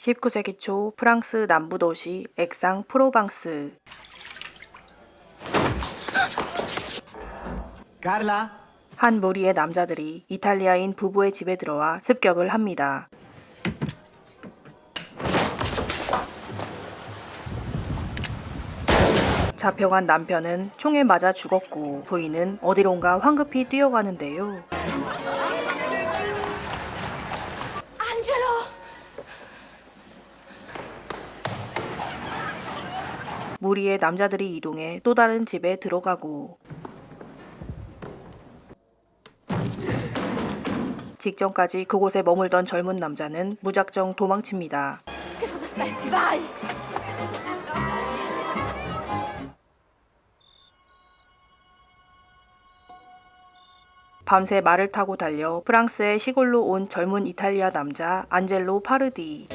19세기 초 프랑스 남부 도시 액상 프로방스. 한 무리의 남자들이 이탈리아인 부부의 집에 들어와 습격을 합니다. 잡혀간 남편은 총에 맞아 죽었고 부인은 어디론가 황급히 뛰어가는데요. 무리의 남자들이 이동해 또 다른 집에 들어가고 직전까지 그곳에 머물던 젊은 남자는 무작정 도망칩니다. 밤새 말을 타고 달려 프랑스의 시골로 온 젊은 이탈리아 남자 안젤로 파르디.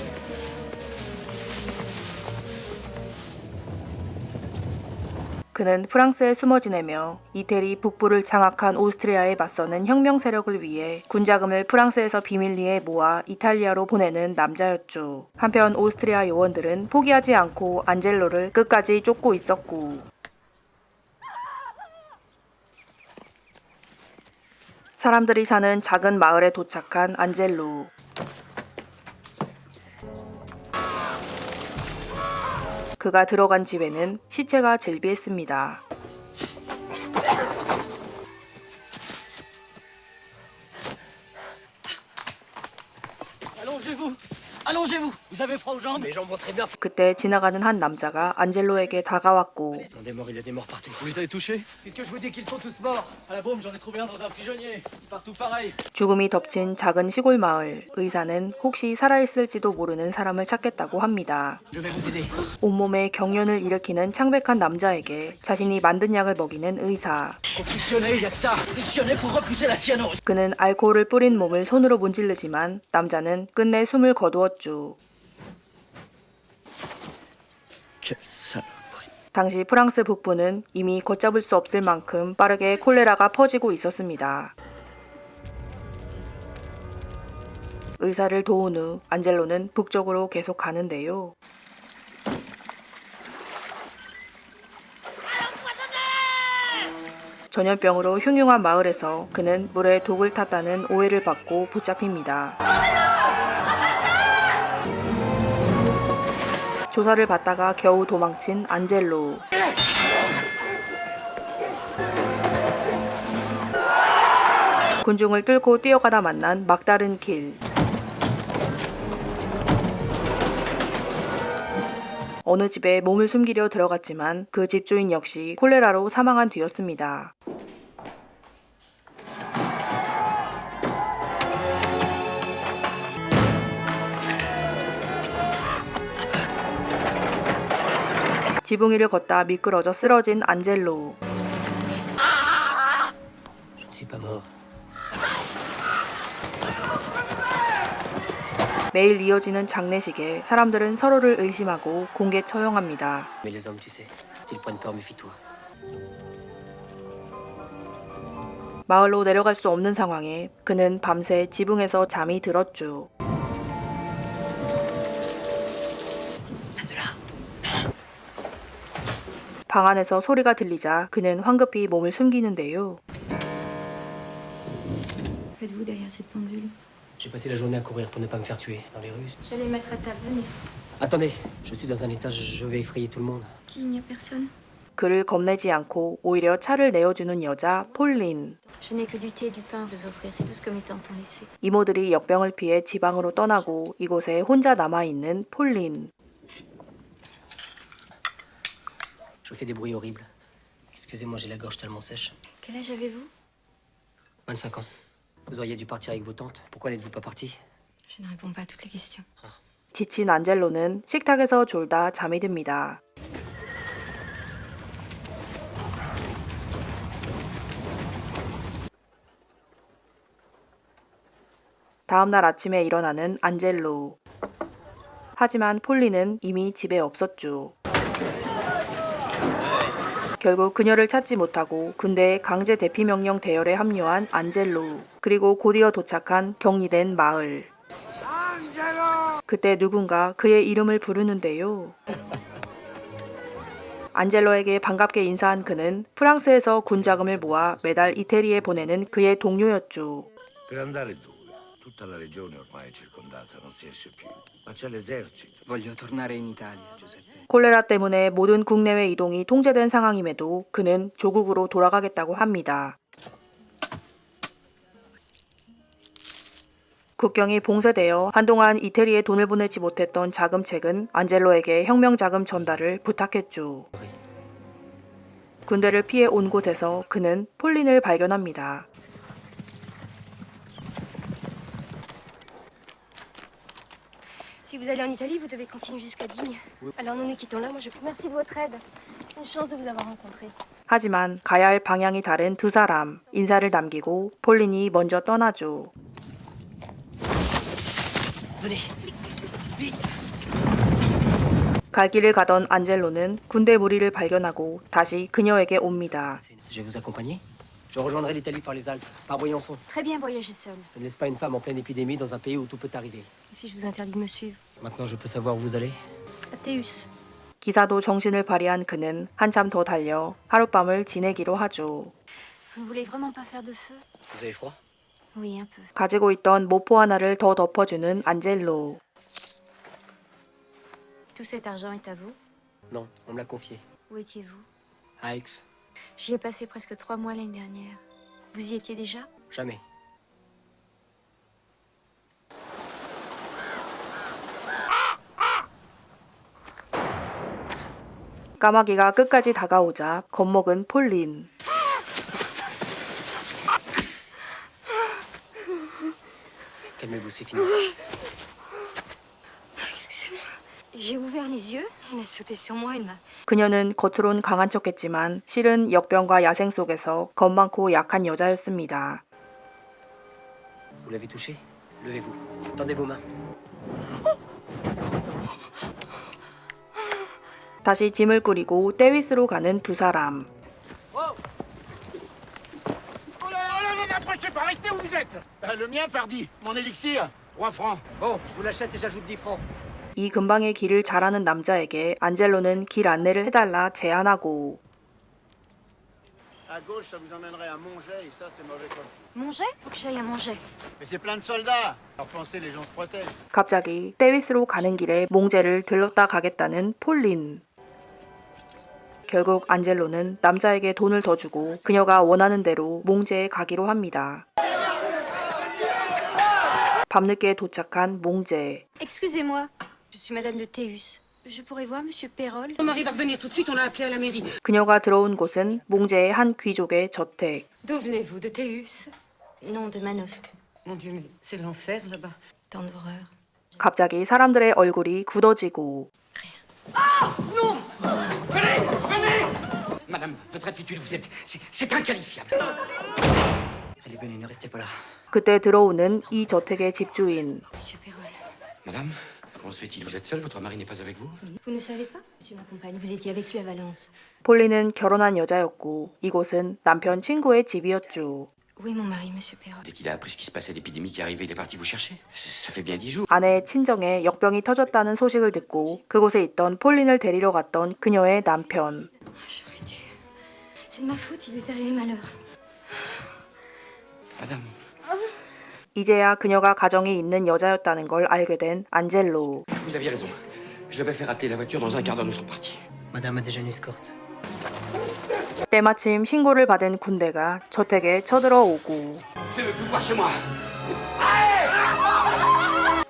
그는 프랑스에 숨어 지내며 이태리 북부를 장악한 오스트리아에 맞서는 혁명 세력을 위해 군자금을 프랑스에서 비밀리에 모아 이탈리아로 보내는 남자였죠. 한편 오스트리아 요원들은 포기하지 않고 안젤로를 끝까지 쫓고 있었고 사람들이 사는 작은 마을에 도착한 안젤로. 그가 들어간 집에는 시체가 즐비했습니다. 그때 지나가는 한 남자가 안젤로에게 다가왔고 죽음이 덮친 작은 시골 마을. 의사는 혹시 살아있을지도 모르는 사람을 찾겠다고 합니다. 온몸에 경련을 일으키는 창백한 남자에게 자신이 만든 약을 먹이는 의사. 그는 알코올을 뿌린 몸을 손으로 문지르지만 남자는 끝내 숨을 거두었죠. 당시 프랑스 북부는 이미 걷잡을 수 없을 만큼 빠르게 콜레라가 퍼지고 있었습니다. 의사를 도운 후 안젤로는 북쪽으로 계속 가는데요. 전염병으로 흉흉한 마을에서 그는 물에 독을 탔다는 오해를 받고 붙잡힙니다. 조사를 받다가 겨우 도망친 안젤로. 군중을 뚫고 뛰어가다 만난 막다른 길. 어느 집에 몸을 숨기려 들어갔지만 그 집주인 역시 콜레라로 사망한 뒤였습니다. 지붕 위를 걷다 미끄러져 쓰러진 안젤로. 매일 이어지는 장례식에 사람들은 서로를 의심하고 공개 처형합니다. 마을로 내려갈 수 없는 상황에 그는 밤새 지붕에서 잠이 들었죠. 방 안에서 소리가 들리자 그는 황급히 몸을 숨기는데요. Faites-vous derrière cette pendule? J'ai passé la journée à courir pour ne pas me faire tuer dans les rues. J'allais mettre à table. Attendez, je suis dans un état, je vais effrayer tout le monde. Qui? Il n'y a personne. 그를 겁내지 않고 오히려 차를 내어주는 여자 폴린. Je n'ai que du thé et du pain à vous offrir. C'est tout ce que mes tantes ont laissé. 이모들이 역병을 피해 지방으로 떠나고 이곳에 혼자 남아있는 폴린. Je fais des bruits horribles. Excusez-moi, j'ai la gorge tellement sèche. Quel âge avez-vous? 25 ans. Vous auriez dû partir avec vos tantes. Pourquoi n'êtes-vous pas parti? Je ne réponds pas à toutes les questions. 지친 안젤로는 식탁에서 졸다 잠이 듭니다. 다음날 아침에 일어나는 안젤로. 하지만 폴리는 이미 집에 없었죠. 결국 그녀를 찾지 못하고 군대의 강제 대피 명령 대열에 합류한 안젤로. 그리고 곧이어 도착한 격리된 마을. 그때 누군가 그의 이름을 부르는데요. 안젤로에게 반갑게 인사한 그는 프랑스에서 군 자금을 모아 매달 이태리에 보내는 그의 동료였죠. Per andare dove? Tutta la regione ormai è circondata, non si esce più. Ma c'è l'esercito. Voglio tornare in Italia, Giuseppe. 콜레라 때문에 모든 국내외 이동이 통제된 상황임에도 그는 조국으로 돌아가겠다고 합니다. 국경이 봉쇄되어 한동안 이태리에 돈을 보내지 못했던 자금책은 안젤로에게 혁명자금 전달을 부탁했죠. 군대를 피해 온 곳에서 그는 폴린을 발견합니다. Si vous allez en Italie, vous devez continuer jusqu'à Digne. Alors nous nous quittons là. Moi, je vous remercie de votre aide. C'est une chance de vous avoir rencontré. 하지만 가야 할 방향이 다른 두 사람, 인사를 남기고 폴린이 먼저 떠나죠. Venez, vite. 갈 길을 가던 안젤로는 군대 무리를 발견하고 다시 그녀에게 옵니다. Je vais vous accompagner. Je rejoindrai l'Italie par les Alpes, par Briançon. Très bien voyager seule. Ça ne laisse pas une femme en pleine épidémie dans un pays où tout peut arriver. Et si je vous interdis de me suivre? Maintenant, je peux savoir où vous allez? À Théus. 기사도 정신을 발휘한 그는 한참 더 달려 하룻밤을 지내기로 하죠. Vous ne voulez vraiment pas faire de feu? Vous avez froid? Oui, un peu. 가지고 있던 모포 하나를 더 덮어주는 안젤로. Tout cet argent est à vous? Non, on me l'a confié. Où étiez-vous? À Aix. J'y ai passé presque 3 mois l'année dernière. Vous y étiez déjà? Jamais. 까마귀가 끝까지 다가오자 겁먹은 폴린. Calmez-vous, c'est fini. Excusez-moi. J'ai ouvert les yeux. Il a sauté sur moi. Il m'a... 그녀는 겉으론 강한 척했지만 실은 역병과 야생 속에서 겁많고 약한 여자였습니다. Vous l'avez touché? Levez-vous. Tendez vos mains. 다시 짐을 꾸리고 떼윗으로 가는 두 사람. Oh là là, n'approchez pas, restez où vous êtes. Le mien, pardi. Mon élixir, 3 francs. Bon, je vous l'achète et j'ajoute 10 francs. 이 근방의 길을 잘 아는 남자에게 안젤로는 길 안내를 해달라 제안하고 À gauche, ça vous emmènerait à Monget, et ça, c'est mauvais comme. Monget? Faut que j'aille à Monget. Mais c'est plein de soldats. Alors pensez, les gens se protègent. 갑자기 떼윗으로 가는 길에 몽제를 들렀다 가겠다는 폴린. 결국 안젤로는 남자에게 돈을 더 주고 그녀가 원하는 대로 몽제에 가기로 합니다. 밤늦게 도착한 몽제. Excusez-moi. Je suis Madame de Théus. Je pourrais voir Monsieur Pérol? Mon mari va revenir tout de suite, on l'a appelé à la mairie. 그녀가 들어온 곳은 몽제의 한 귀족의 저택. D'où venez-vous? De Théus? Non, de Manosque. Mon Dieu, mais c'est l'enfer là-bas. Tant d'horreur. 갑자기 사람들의 얼굴이 굳어지고 Madame, votre attitude, vous êtes... C'est inqualifiable. Allez, venez, ne restez pas là. 그때 들어오는 이 저택의 집주인. Monsieur Pérol. Madame, comment se fait-il? Vous êtes seule? Votre mari n'est pas avec vous? Vous ne savez pas? Monsieur m'accompagne. Vous étiez avec lui à Valence. 폴린은 결혼한 여자였고 이곳은 남편 친구의 집이었죠. Où est mon mari, Monsieur Pérol? Dès qu'il a appris ce qui se passait, l'épidémie qui arrivait, il est parti vous chercher. Ça fait bien 10 jours. 아내의 친정에 역병이 터졌다는 소식을 듣고 그곳에 있던 폴린을 데리러 갔던 그녀의 남편. J'aurais dû. C'est de ma faute, il lui est arrivé malheur. Madame, 이제야 그녀가 가정이 있는 여자였다는 걸 알게 된 안젤로. vous aviez raison. Je vais faire atteler la voiture dans un quart d'heure, nous serons partis. Madame a déjà une escorte. 때마침 신고를 받은 군대가 저택에 쳐들어오고 Je ne veux plus voir chez moi.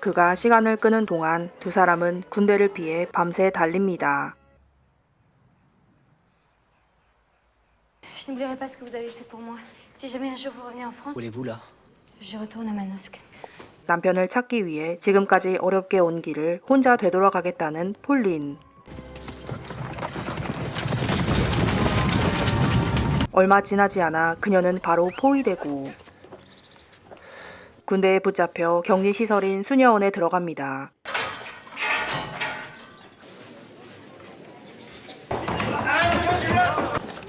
그가 시간을 끄는 동안 두 사람은 군대를 피해 밤새 달립니다. Je n'oublierai pas ce que vous avez fait pour moi. Si jamais un jour vous revenez en France, Où allez-vous là? je retourne à Manosque. 남편을 찾기 위해 지금까지 어렵게 온 길을 혼자 되돌아가겠다는 폴린. 얼마 지나지 않아 그녀는 바로 포위되고 군대에 붙잡혀 격리시설인 수녀원에 들어갑니다.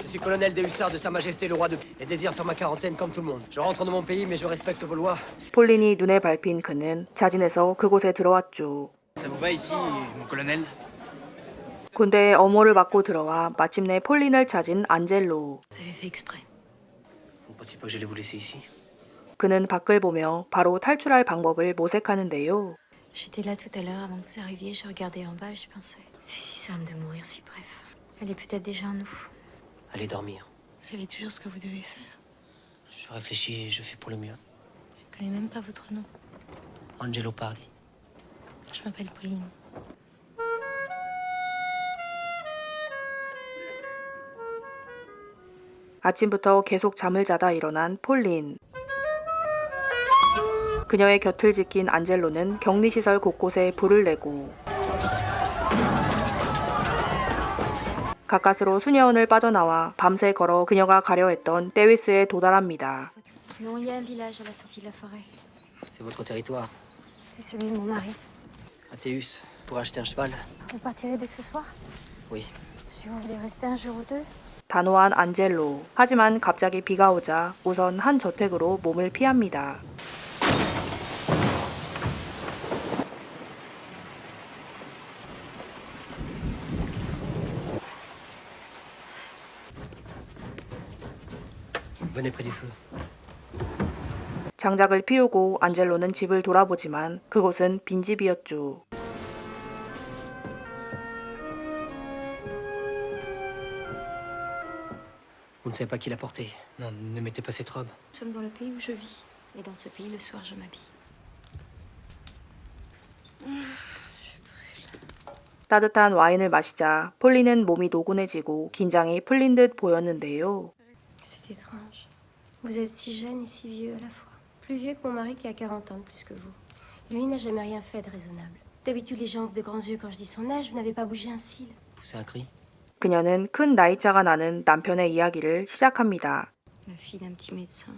Je suis colonel des hussards de Sa Majesté le Roi de... et désire faire ma quarantaine comme tout le monde. Je rentre dans mon pays, mais je respecte vos lois. 폴린이 눈에 밟힌 그는 자진해서 그곳에 들어왔죠. Ça vous va ici, mon colonel? 군대에 엄호를 받고 들어와 마침내 폴린을 찾은 안젤로. Vous avez fait exprès. Vous ne pensiez pas que j'allais vous laisser ici? 그는 밖을 보며 바로 탈출할 방법을 모색하는데요. J'étais là tout à l'heure avant que vous arriviez, je regardais en bas et je pensais. C'est si simple de mourir si bref. Elle est peut-être déjà en nous. Allez dormir. Vous savez toujours ce que vous devez faire. Je réfléchis et je fais pour le mieux. Je ne connais même pas votre nom. Angelo Pardi. Je m'appelle Pauline. 아침부터 계속 잠을 자다 일어난 폴린. 그녀의 곁을 지킨 안젤로는 격리시설 곳곳에 불을 내고 가까스로 수녀원을 빠져나와 밤새 걸어 그녀가 가려 했던 데위스에 도달합니다. Non, il y a un village à la sortie de la forêt. C'est votre territoire. C'est celui de mon mari. Athéus, pour acheter un cheval? Vous partirez dès ce soir? Oui. Si vous voulez rester un jour ou deux? 단호한 안젤로. 하지만 갑자기 비가 오자 우선 한 저택으로 몸을 피합니다. Venez près du feu. 장작을 피우고 안젤로는 집을 돌아보지만 그곳은 빈집이었죠. Vous ne savez pas qui l'a porté? Non, ne mettez pas cette robe. Nous sommes dans le pays où je vis. Et dans ce pays, le soir, je m'habille. 따뜻한 와인을 마시자 폴린은 몸이 노곤해지고 긴장이 풀린 듯 보였는데요. C'est étrange. Vous êtes si jeune et si vieux à la fois. Plus vieux que mon mari qui a 40 ans de plus que vous. Lui n'a jamais rien fait de raisonnable. D'habitude, les gens ouvrent de grands yeux quand je dis son âge. Vous n'avez pas bougé un cil. Poussez un cri. 그녀는 큰 나이차가 나는 남편의 이야기를 시작합니다. La fille d'un petit médecin.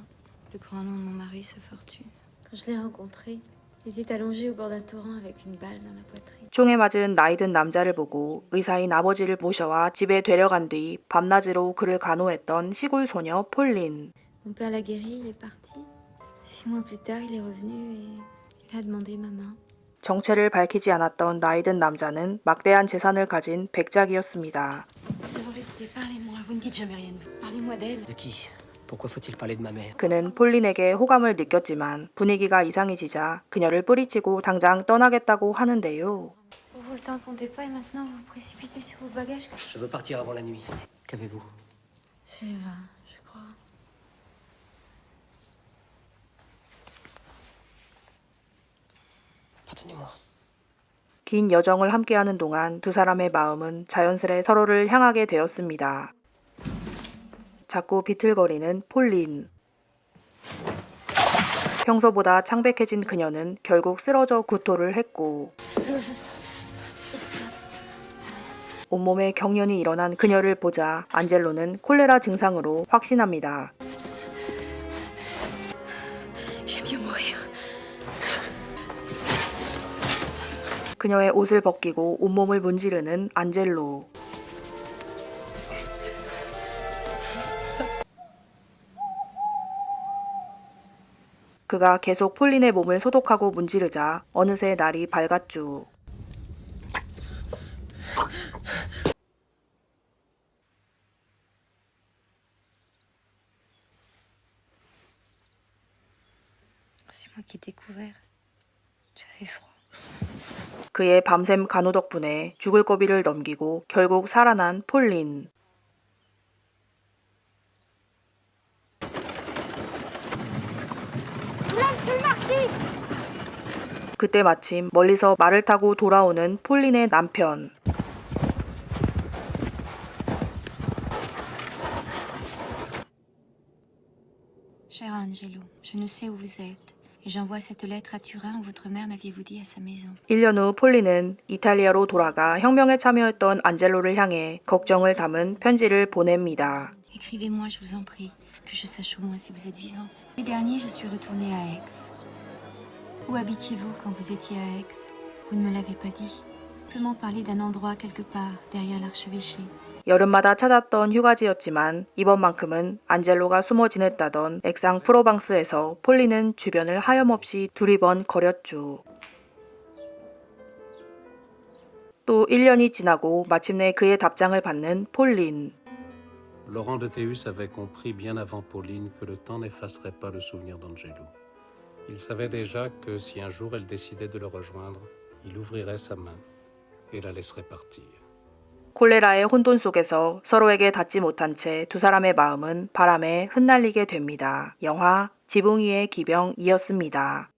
Le grand nom de mon mari, sa fortune. Quand je l'ai rencontré, il était allongé au bord d'un torrent avec une balle dans la poitrine. 총에 맞은 나이든 남자를 보고 의사인 아버지를 모셔와 집에 데려간 뒤 밤낮으로 그를 간호했던 시골 소녀 폴린. Mon père l'a guéri, il est parti. 6 mois plus tard, il est revenu et il a demandé ma main. 정체를 밝히지 않았던 나이든 남자는 막대한 재산을 가진 백작이었습니다. Restez, parlez-moi. Vous ne dites jamais rien. Parlez-moi d'elle. De qui? Pourquoi faut-il parler de ma mère? 그는 폴린에게 호감을 느꼈지만 분위기가 이상해지자 그녀를 뿌리치고 당장 떠나겠다고 하는데요. Vous le t'entendez pas et maintenant vous vous précipitez sur vos bagages. Je veux partir avant la nuit. Qu'avez-vous? C'est le vin, je crois. Pardonnez-moi. 긴 여정을 함께하는 동안 두 사람의 마음은 자연스레 서로를 향하게 되었습니다. 자꾸 비틀거리는 폴린. 평소보다 창백해진 그녀는 결국 쓰러져 구토를 했고 온몸에 경련이 일어난 그녀를 보자 안젤로는 콜레라 증상으로 확신합니다. J'aime bien mourir. 그녀의 옷을 벗기고 온몸을 문지르는 안젤로. 그가 계속 폴린의 몸을 소독하고 문지르자 어느새 날이 밝았죠. C'est moi qui ai découvert. J'avais froid. 그의 밤샘 간호 덕분에 죽을 고비를 넘기고 결국 살아난 폴린. 그때 마침 멀리서 말을 타고 돌아오는 폴린의 남편. Cher Angelo, je ne sais où vous êtes. Et j'envoie cette lettre à Turin où votre mère m'aviez-vous dit à sa maison. 1년 후 폴린은 이탈리아로 돌아가 혁명에 참여했던 안젤로를 향해 걱정을 담은 편지를 보냅니다. Écrivez-moi, je vous en prie, que je sache au moins si vous êtes vivant. L'année dernière, je suis retournée à Aix. Où habitiez-vous quand vous étiez à Aix? Vous ne me l'avez pas dit. Simplement parler d'un endroit quelque part, derrière l'archevêché. 여름마다 찾았던 휴가지였지만 이번만큼은 안젤로가 숨어 지냈다던 액상 프로방스에서 폴린은 주변을 하염없이 두리번 거렸죠. 또 1년이 지나고 마침내 그의 답장을 받는 폴린. Laurent de Théus avait compris bien avant Pauline que le temps n'effacerait pas le souvenir d'Angelo. Il savait déjà que si un jour elle décidait de le rejoindre, il ouvrirait sa main et la laisserait partir. 콜레라의 혼돈 속에서 서로에게 닿지 못한 채 두 사람의 마음은 바람에 흩날리게 됩니다. 영화 지붕 위의 기병이었습니다.